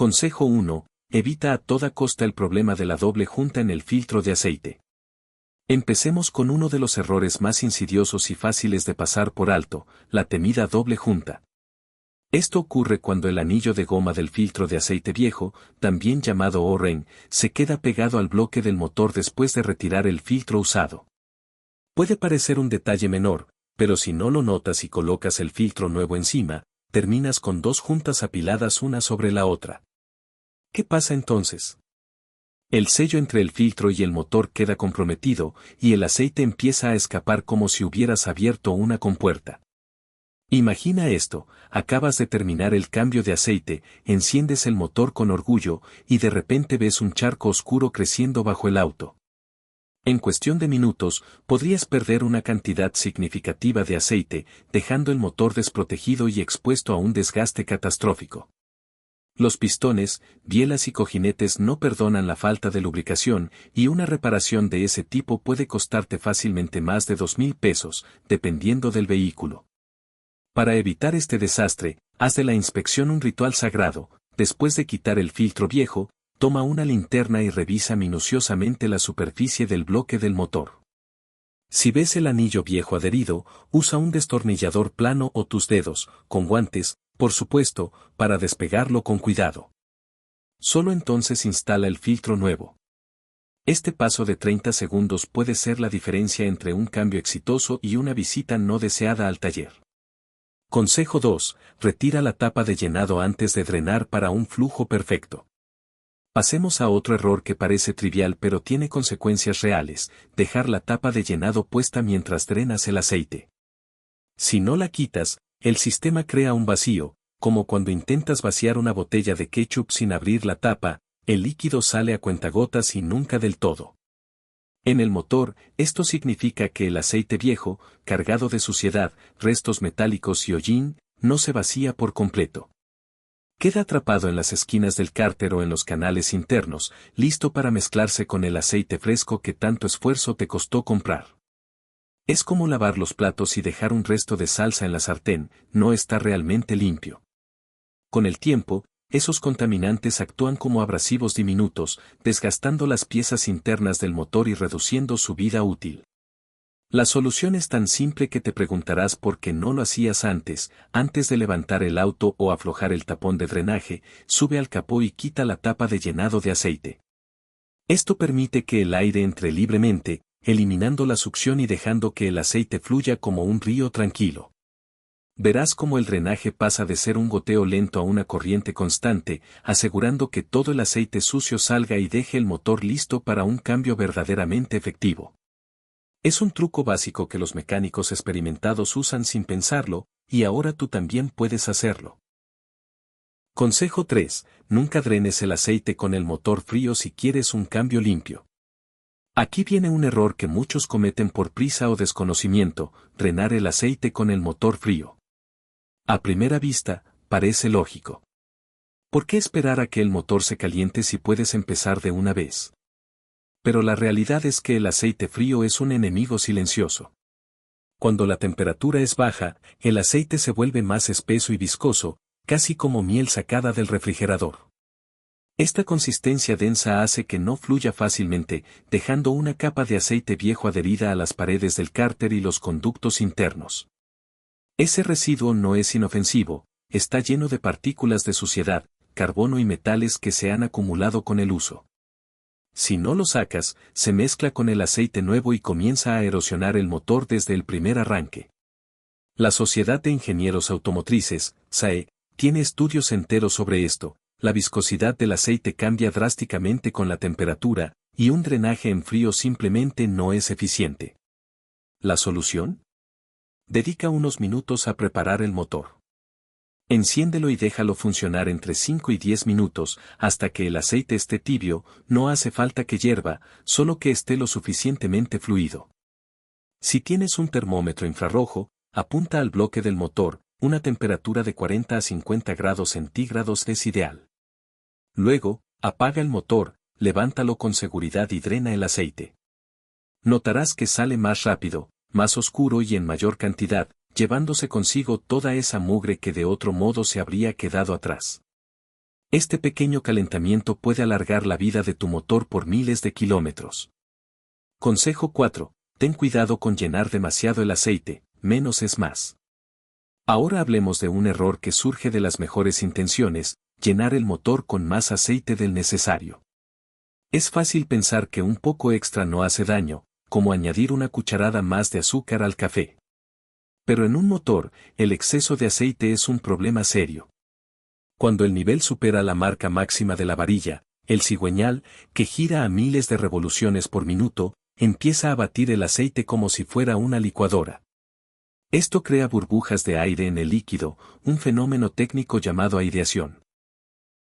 Consejo 1. Evita a toda costa el problema de la doble junta en el filtro de aceite. Empecemos con uno de los errores más insidiosos y fáciles de pasar por alto, la temida doble junta. Esto ocurre cuando el anillo de goma del filtro de aceite viejo, también llamado O-ring, se queda pegado al bloque del motor después de retirar el filtro usado. Puede parecer un detalle menor, pero si no lo notas y colocas el filtro nuevo encima, terminas con dos juntas apiladas una sobre la otra. ¿Qué pasa entonces? El sello entre el filtro y el motor queda comprometido, y el aceite empieza a escapar como si hubieras abierto una compuerta. Imagina esto, acabas de terminar el cambio de aceite, enciendes el motor con orgullo, y de repente ves un charco oscuro creciendo bajo el auto. En cuestión de minutos, podrías perder una cantidad significativa de aceite, dejando el motor desprotegido y expuesto a un desgaste catastrófico. Los pistones, bielas y cojinetes no perdonan la falta de lubricación, y una reparación de ese tipo puede costarte fácilmente más de 2,000 pesos, dependiendo del vehículo. Para evitar este desastre, haz de la inspección un ritual sagrado. Después de quitar el filtro viejo, toma una linterna y revisa minuciosamente la superficie del bloque del motor. Si ves el anillo viejo adherido, usa un destornillador plano o tus dedos, con guantes, por supuesto, para despegarlo con cuidado. Solo entonces instala el filtro nuevo. Este paso de 30 segundos puede ser la diferencia entre un cambio exitoso y una visita no deseada al taller. Consejo 2. Retira la tapa de llenado antes de drenar para un flujo perfecto. Pasemos a otro error que parece trivial pero tiene consecuencias reales, dejar la tapa de llenado puesta mientras drenas el aceite. Si no la quitas, el sistema crea un vacío, como cuando intentas vaciar una botella de ketchup sin abrir la tapa, el líquido sale a cuentagotas y nunca del todo. En el motor, esto significa que el aceite viejo, cargado de suciedad, restos metálicos y hollín, no se vacía por completo. Queda atrapado en las esquinas del cárter o en los canales internos, listo para mezclarse con el aceite fresco que tanto esfuerzo te costó comprar. Es como lavar los platos y dejar un resto de salsa en la sartén, no está realmente limpio. Con el tiempo, esos contaminantes actúan como abrasivos diminutos, desgastando las piezas internas del motor y reduciendo su vida útil. La solución es tan simple que te preguntarás por qué no lo hacías antes de levantar el auto o aflojar el tapón de drenaje, sube al capó y quita la tapa de llenado de aceite. Esto permite que el aire entre libremente, eliminando la succión y dejando que el aceite fluya como un río tranquilo. Verás cómo el drenaje pasa de ser un goteo lento a una corriente constante, asegurando que todo el aceite sucio salga y deje el motor listo para un cambio verdaderamente efectivo. Es un truco básico que los mecánicos experimentados usan sin pensarlo, y ahora tú también puedes hacerlo. Consejo 3. Nunca drenes el aceite con el motor frío si quieres un cambio limpio. Aquí viene un error que muchos cometen por prisa o desconocimiento, drenar el aceite con el motor frío. A primera vista, parece lógico. ¿Por qué esperar a que el motor se caliente si puedes empezar de una vez? Pero la realidad es que el aceite frío es un enemigo silencioso. Cuando la temperatura es baja, el aceite se vuelve más espeso y viscoso, casi como miel sacada del refrigerador. Esta consistencia densa hace que no fluya fácilmente, dejando una capa de aceite viejo adherida a las paredes del cárter y los conductos internos. Ese residuo no es inofensivo, está lleno de partículas de suciedad, carbono y metales que se han acumulado con el uso. Si no lo sacas, se mezcla con el aceite nuevo y comienza a erosionar el motor desde el primer arranque. La Sociedad de Ingenieros Automotrices, SAE, tiene estudios enteros sobre esto. La viscosidad del aceite cambia drásticamente con la temperatura, y un drenaje en frío simplemente no es eficiente. ¿La solución? Dedica unos minutos a preparar el motor. Enciéndelo y déjalo funcionar entre 5 y 10 minutos, hasta que el aceite esté tibio. No hace falta que hierva, solo que esté lo suficientemente fluido. Si tienes un termómetro infrarrojo, apunta al bloque del motor, una temperatura de 40 a 50 grados centígrados es ideal. Luego, apaga el motor, levántalo con seguridad y drena el aceite. Notarás que sale más rápido, más oscuro y en mayor cantidad, llevándose consigo toda esa mugre que de otro modo se habría quedado atrás. Este pequeño calentamiento puede alargar la vida de tu motor por miles de kilómetros. Consejo 4. Ten cuidado con llenar demasiado el aceite, menos es más. Ahora hablemos de un error que surge de las mejores intenciones, llenar el motor con más aceite del necesario. Es fácil pensar que un poco extra no hace daño, como añadir una cucharada más de azúcar al café. Pero en un motor, el exceso de aceite es un problema serio. Cuando el nivel supera la marca máxima de la varilla, el cigüeñal, que gira a miles de revoluciones por minuto, empieza a batir el aceite como si fuera una licuadora. Esto crea burbujas de aire en el líquido, un fenómeno técnico llamado aireación.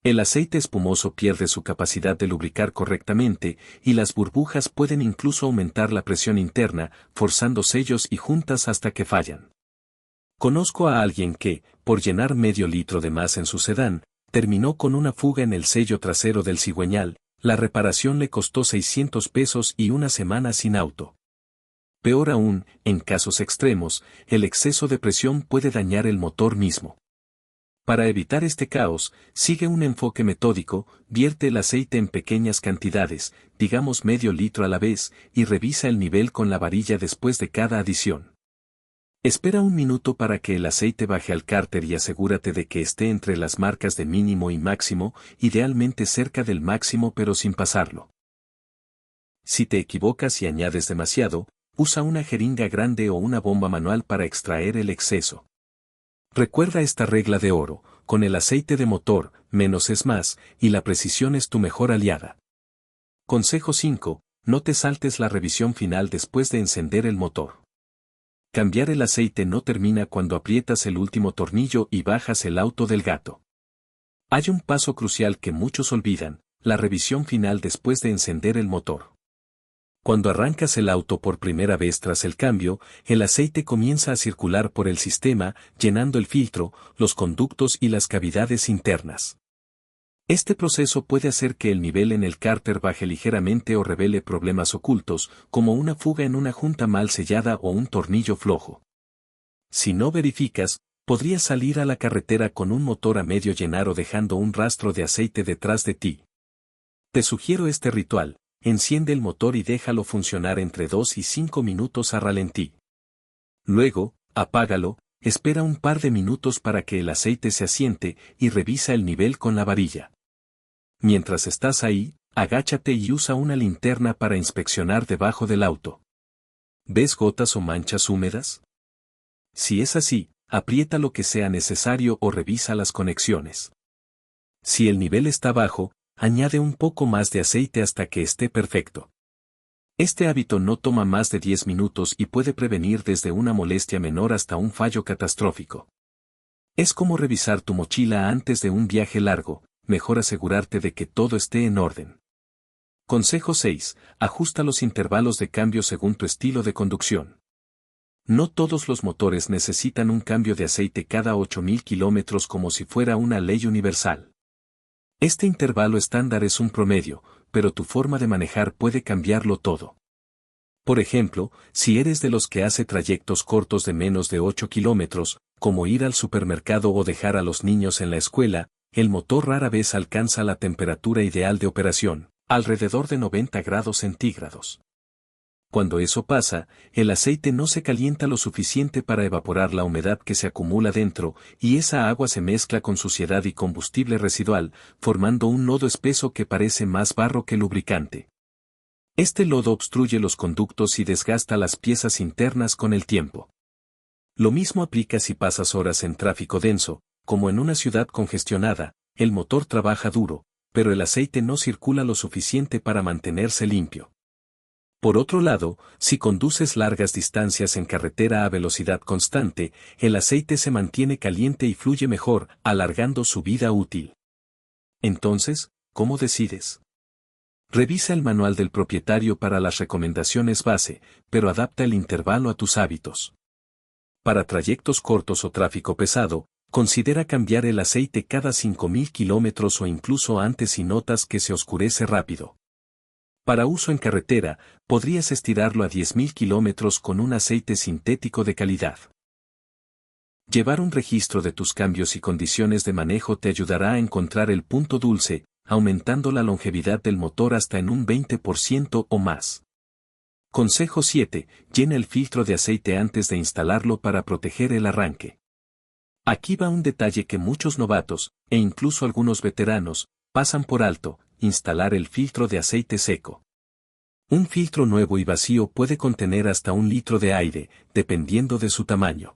El aceite espumoso pierde su capacidad de lubricar correctamente, y las burbujas pueden incluso aumentar la presión interna, forzando sellos y juntas hasta que fallan. Conozco a alguien que, por llenar medio litro de más en su sedán, terminó con una fuga en el sello trasero del cigüeñal. La reparación le costó $600 y una semana sin auto. Peor aún, en casos extremos, el exceso de presión puede dañar el motor mismo. Para evitar este caos, sigue un enfoque metódico, vierte el aceite en pequeñas cantidades, digamos medio litro a la vez, y revisa el nivel con la varilla después de cada adición. Espera un minuto para que el aceite baje al cárter y asegúrate de que esté entre las marcas de mínimo y máximo, idealmente cerca del máximo pero sin pasarlo. Si te equivocas y añades demasiado, usa una jeringa grande o una bomba manual para extraer el exceso. Recuerda esta regla de oro: con el aceite de motor, menos es más, y la precisión es tu mejor aliada. Consejo 5. No te saltes la revisión final después de encender el motor. Cambiar el aceite no termina cuando aprietas el último tornillo y bajas el auto del gato. Hay un paso crucial que muchos olvidan: la revisión final después de encender el motor. Cuando arrancas el auto por primera vez tras el cambio, el aceite comienza a circular por el sistema, llenando el filtro, los conductos y las cavidades internas. Este proceso puede hacer que el nivel en el cárter baje ligeramente o revele problemas ocultos, como una fuga en una junta mal sellada o un tornillo flojo. Si no verificas, podrías salir a la carretera con un motor a medio llenar o dejando un rastro de aceite detrás de ti. Te sugiero este ritual: enciende el motor y déjalo funcionar entre 2 y 5 minutos a ralentí. Luego, apágalo, espera un par de minutos para que el aceite se asiente y revisa el nivel con la varilla. Mientras estás ahí, agáchate y usa una linterna para inspeccionar debajo del auto. ¿Ves gotas o manchas húmedas? Si es así, aprieta lo que sea necesario o revisa las conexiones. Si el nivel está bajo, añade un poco más de aceite hasta que esté perfecto. Este hábito no toma más de 10 minutos y puede prevenir desde una molestia menor hasta un fallo catastrófico. Es como revisar tu mochila antes de un viaje largo: mejor asegurarte de que todo esté en orden. Consejo 6. Ajusta los intervalos de cambio según tu estilo de conducción. No todos los motores necesitan un cambio de aceite cada 8.000 kilómetros como si fuera una ley universal. Este intervalo estándar es un promedio, pero tu forma de manejar puede cambiarlo todo. Por ejemplo, si eres de los que hace trayectos cortos de menos de 8 kilómetros, como ir al supermercado o dejar a los niños en la escuela, el motor rara vez alcanza la temperatura ideal de operación, alrededor de 90 grados centígrados. Cuando eso pasa, el aceite no se calienta lo suficiente para evaporar la humedad que se acumula dentro, y esa agua se mezcla con suciedad y combustible residual, formando un lodo espeso que parece más barro que lubricante. Este lodo obstruye los conductos y desgasta las piezas internas con el tiempo. Lo mismo aplica si pasas horas en tráfico denso, como en una ciudad congestionada. El motor trabaja duro, pero el aceite no circula lo suficiente para mantenerse limpio. Por otro lado, si conduces largas distancias en carretera a velocidad constante, el aceite se mantiene caliente y fluye mejor, alargando su vida útil. Entonces, ¿cómo decides? Revisa el manual del propietario para las recomendaciones base, pero adapta el intervalo a tus hábitos. Para trayectos cortos o tráfico pesado, considera cambiar el aceite cada 5.000 kilómetros o incluso antes si notas que se oscurece rápido. Para uso en carretera, podrías estirarlo a 10.000 kilómetros con un aceite sintético de calidad. Llevar un registro de tus cambios y condiciones de manejo te ayudará a encontrar el punto dulce, aumentando la longevidad del motor hasta en un 20% o más. Consejo 7. Llena el filtro de aceite antes de instalarlo para proteger el arranque. Aquí va un detalle que muchos novatos, e incluso algunos veteranos, pasan por alto: instalar el filtro de aceite seco. Un filtro nuevo y vacío puede contener hasta 1 litro de aire, dependiendo de su tamaño.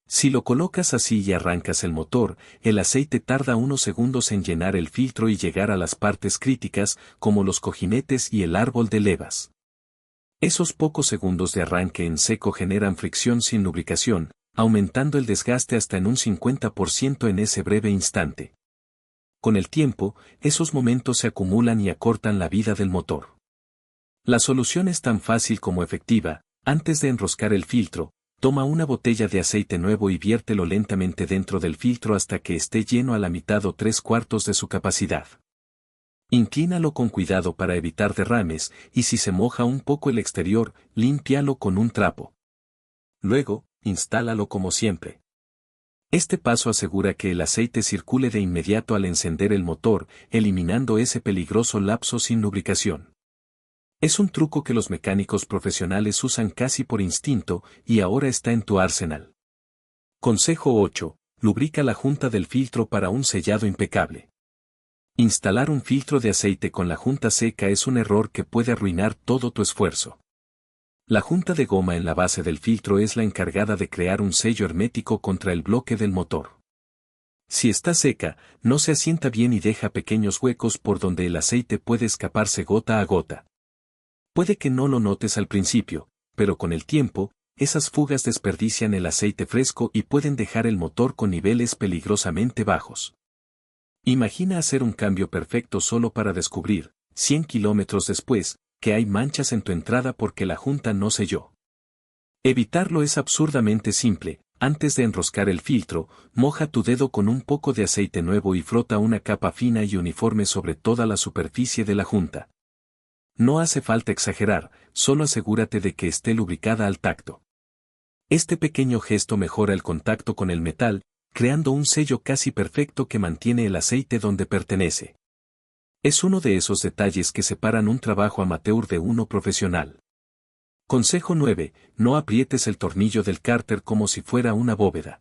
Si lo colocas así y arrancas el motor, el aceite tarda unos segundos en llenar el filtro y llegar a las partes críticas, como los cojinetes y el árbol de levas. Esos pocos segundos de arranque en seco generan fricción sin lubricación, aumentando el desgaste hasta en un 50% en ese breve instante. Con el tiempo, esos momentos se acumulan y acortan la vida del motor. La solución es tan fácil como efectiva: antes de enroscar el filtro, toma una botella de aceite nuevo y viértelo lentamente dentro del filtro hasta que esté lleno a la mitad o 3/4 de su capacidad. Inclínalo con cuidado para evitar derrames, y si se moja un poco el exterior, límpialo con un trapo. Luego, instálalo como siempre. Este paso asegura que el aceite circule de inmediato al encender el motor, eliminando ese peligroso lapso sin lubricación. Es un truco que los mecánicos profesionales usan casi por instinto, y ahora está en tu arsenal. Consejo 8. Lubrica la junta del filtro para un sellado impecable. Instalar un filtro de aceite con la junta seca es un error que puede arruinar todo tu esfuerzo. La junta de goma en la base del filtro es la encargada de crear un sello hermético contra el bloque del motor. Si está seca, no se asienta bien y deja pequeños huecos por donde el aceite puede escaparse gota a gota. Puede que no lo notes al principio, pero con el tiempo, esas fugas desperdician el aceite fresco y pueden dejar el motor con niveles peligrosamente bajos. Imagina hacer un cambio perfecto solo para descubrir, 100 kilómetros después, que hay manchas en tu entrada porque la junta no selló. Evitarlo es absurdamente simple. Antes de enroscar el filtro, moja tu dedo con un poco de aceite nuevo y frota una capa fina y uniforme sobre toda la superficie de la junta. No hace falta exagerar, solo asegúrate de que esté lubricada al tacto. Este pequeño gesto mejora el contacto con el metal, creando un sello casi perfecto que mantiene el aceite donde pertenece. Es uno de esos detalles que separan un trabajo amateur de uno profesional. Consejo 9. No aprietes el tornillo del cárter como si fuera una bóveda.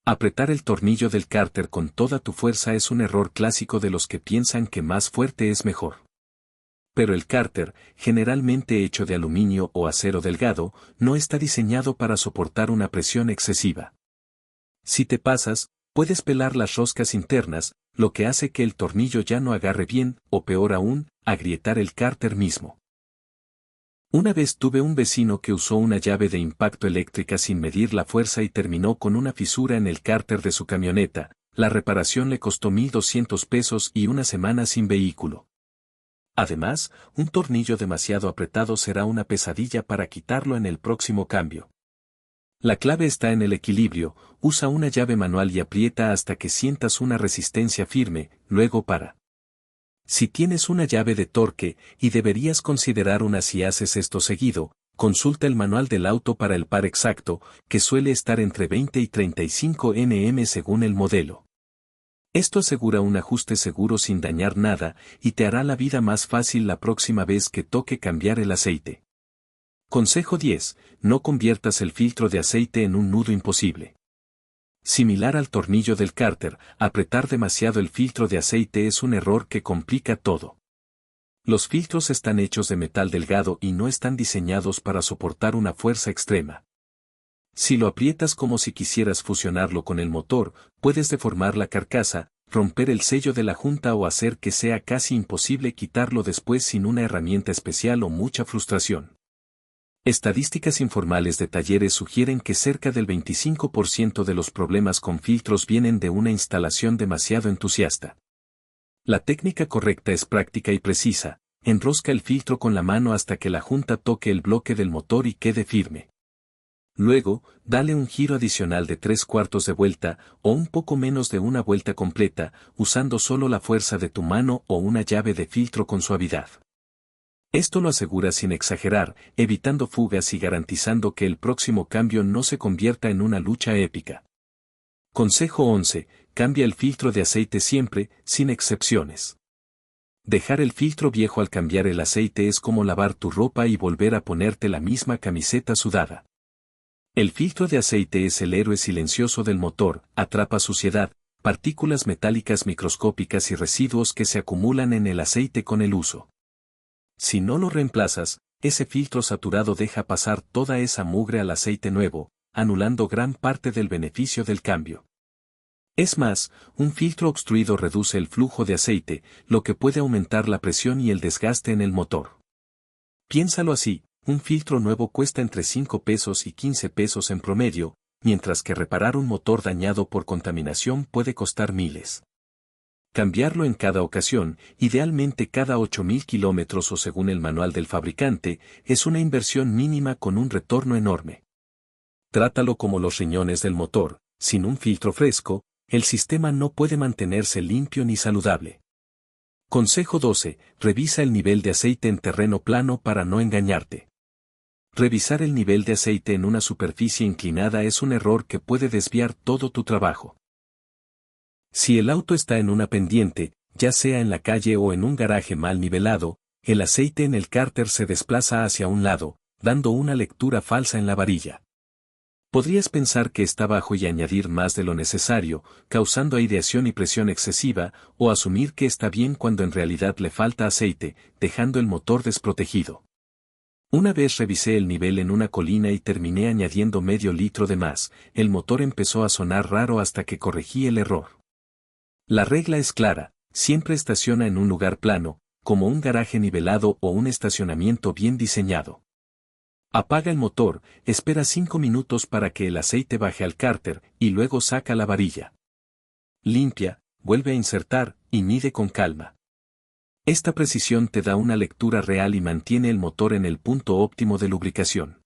Apretar el tornillo del cárter con toda tu fuerza es un error clásico de los que piensan que más fuerte es mejor. Pero el cárter, generalmente hecho de aluminio o acero delgado, no está diseñado para soportar una presión excesiva. Si te pasas, puedes pelar las roscas internas, lo que hace que el tornillo ya no agarre bien, o peor aún, agrietar el cárter mismo. Una vez tuve un vecino que usó una llave de impacto eléctrica sin medir la fuerza y terminó con una fisura en el cárter de su camioneta. La reparación le costó $1,200 y una semana sin vehículo. Además, un tornillo demasiado apretado será una pesadilla para quitarlo en el próximo cambio. La clave está en el equilibrio: usa una llave manual y aprieta hasta que sientas una resistencia firme, luego para. Si tienes una llave de torque, y deberías considerar una si haces esto seguido, consulta el manual del auto para el par exacto, que suele estar entre 20 y 35 Nm según el modelo. Esto asegura un ajuste seguro sin dañar nada, y te hará la vida más fácil la próxima vez que toque cambiar el aceite. Consejo 10. No conviertas el filtro de aceite en un nudo imposible. Similar al tornillo del cárter, apretar demasiado el filtro de aceite es un error que complica todo. Los filtros están hechos de metal delgado y no están diseñados para soportar una fuerza extrema. Si lo aprietas como si quisieras fusionarlo con el motor, puedes deformar la carcasa, romper el sello de la junta o hacer que sea casi imposible quitarlo después sin una herramienta especial o mucha frustración. Estadísticas informales de talleres sugieren que cerca del 25% de los problemas con filtros vienen de una instalación demasiado entusiasta. La técnica correcta es práctica y precisa: enrosca el filtro con la mano hasta que la junta toque el bloque del motor y quede firme. Luego, dale un giro adicional de 3/4 de vuelta, o un poco menos de una vuelta completa, usando solo la fuerza de tu mano o una llave de filtro con suavidad. Esto lo asegura sin exagerar, evitando fugas y garantizando que el próximo cambio no se convierta en una lucha épica. Consejo 11. Cambia el filtro de aceite siempre, sin excepciones. Dejar el filtro viejo al cambiar el aceite es como lavar tu ropa y volver a ponerte la misma camiseta sudada. El filtro de aceite es el héroe silencioso del motor, atrapa suciedad, partículas metálicas microscópicas y residuos que se acumulan en el aceite con el uso. Si no lo reemplazas, ese filtro saturado deja pasar toda esa mugre al aceite nuevo, anulando gran parte del beneficio del cambio. Es más, un filtro obstruido reduce el flujo de aceite, lo que puede aumentar la presión y el desgaste en el motor. Piénsalo así, un filtro nuevo cuesta entre 5 pesos y 15 pesos en promedio, mientras que reparar un motor dañado por contaminación puede costar miles. Cambiarlo en cada ocasión, idealmente cada 8.000 kilómetros o según el manual del fabricante, es una inversión mínima con un retorno enorme. Trátalo como los riñones del motor, sin un filtro fresco, el sistema no puede mantenerse limpio ni saludable. Consejo 12. Revisa el nivel de aceite en terreno plano para no engañarte. Revisar el nivel de aceite en una superficie inclinada es un error que puede desviar todo tu trabajo. Si el auto está en una pendiente, ya sea en la calle o en un garaje mal nivelado, el aceite en el cárter se desplaza hacia un lado, dando una lectura falsa en la varilla. Podrías pensar que está bajo y añadir más de lo necesario, causando aireación y presión excesiva, o asumir que está bien cuando en realidad le falta aceite, dejando el motor desprotegido. Una vez revisé el nivel en una colina y terminé añadiendo medio litro de más, el motor empezó a sonar raro hasta que corregí el error. La regla es clara, siempre estaciona en un lugar plano, como un garaje nivelado o un estacionamiento bien diseñado. Apaga el motor, espera 5 minutos para que el aceite baje al cárter, y luego saca la varilla. Limpia, vuelve a insertar, y mide con calma. Esta precisión te da una lectura real y mantiene el motor en el punto óptimo de lubricación.